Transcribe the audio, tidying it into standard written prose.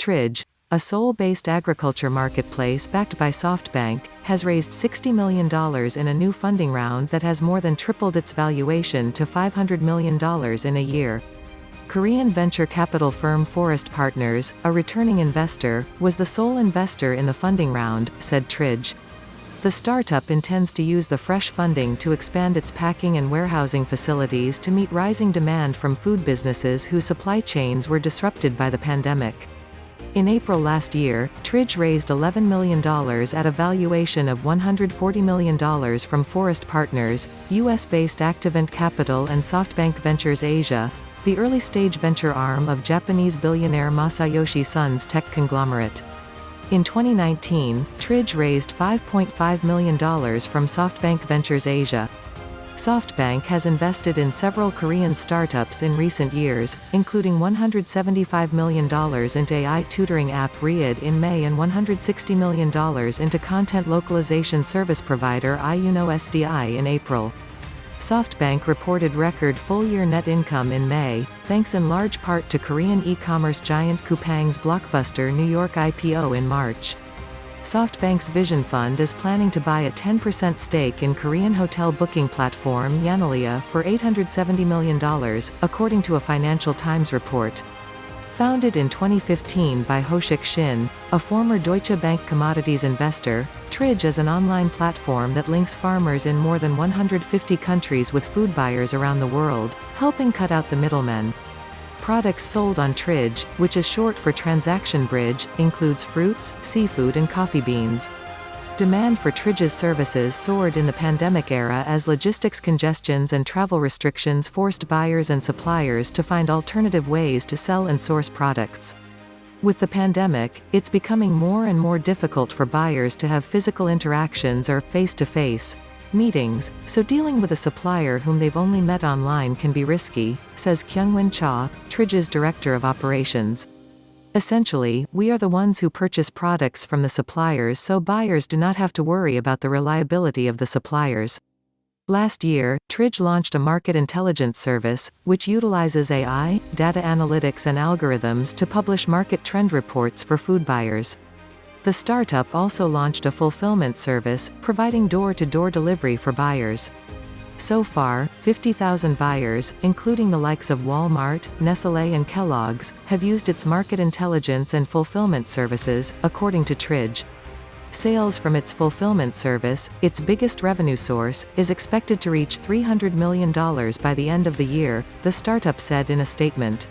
Tridge, a Seoul-based agriculture marketplace backed by SoftBank, has raised $60 million in a new funding round that has more than tripled its valuation to $500 million in a year. Korean venture capital firm Forest Partners, a returning investor, was the sole investor in the funding round, said Tridge. The startup intends to use the fresh funding to expand its packing and warehousing facilities to meet rising demand from food businesses whose supply chains were disrupted by the pandemic. In April last year, Tridge raised $11 million at a valuation of $140 million from Forest Partners, US-based Activant Capital and SoftBank Ventures Asia, the early-stage venture arm of Japanese billionaire Masayoshi Son's tech conglomerate. In 2019, Tridge raised $5.5 million from SoftBank Ventures Asia. SoftBank has invested in several Korean startups in recent years, including $175 million into AI tutoring app Riiid in May and $160 million into content localization service provider Iyuno-SDI in April. SoftBank reported record full-year net income in May, thanks in large part to Korean e-commerce giant Coupang's blockbuster New York IPO in March. SoftBank's Vision Fund is planning to buy a 10% stake in Korean hotel booking platform Yanolja for $870 million, according to a Financial Times report. Founded in 2015 by Hoshik Shin, a former Deutsche Bank commodities investor, Tridge is an online platform that links farmers in more than 150 countries with food buyers around the world, helping cut out the middlemen. Products sold on Tridge, which is short for Transaction Bridge, includes fruits, seafood and coffee beans. Demand for Tridge's services soared in the pandemic era as logistics congestions and travel restrictions forced buyers and suppliers to find alternative ways to sell and source products. With the pandemic, it's becoming more and more difficult for buyers to have physical interactions or face-to-face meetings, so dealing with a supplier whom they've only met online can be risky, says Kyunghwan Cha, Tridge's director of operations. Essentially, we are the ones who purchase products from the suppliers so buyers do not have to worry about the reliability of the suppliers. Last year, Tridge launched a market intelligence service, which utilizes AI, data analytics and algorithms to publish market trend reports for food buyers. The startup also launched a fulfillment service, providing door-to-door delivery for buyers. So far, 50,000 buyers, including the likes of Walmart, Nestlé and Kellogg's, have used its market intelligence and fulfillment services, according to Tridge. Sales from its fulfillment service, its biggest revenue source, is expected to reach $300 million by the end of the year, the startup said in a statement.